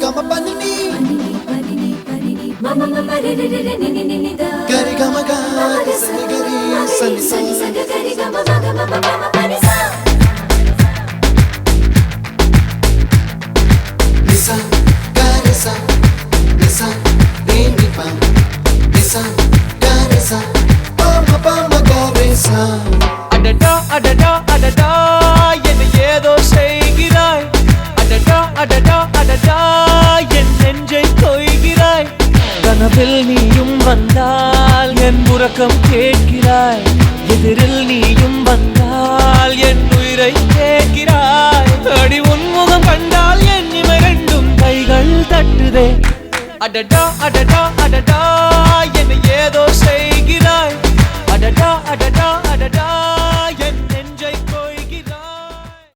Gama panini mama mama re re re re ni ni ni da gari gama ga sani gari sani sani sani gari gama ga mama mama pani sa nisa gari sa nisa ni ni pa nisa gari sa mama mama gari sa adada adada adada என்ன ஏதோ செய்கிறாய் adada adada adada என் நெஞ்சை கொய்கிறாய் கனவில் நீயும் வந்தால் என் உறக்கம் கேட்கிறாய் எதிரில் நீயும் வந்தால் என் உயிரை கேட்கிறாய் அடி உன்முகம் கண்டால் என் இமை ரெண்டும் கைகள் தட்டுதே adada adada adada என்ன ஏதோ செய்கிறாய் adada adada adada என்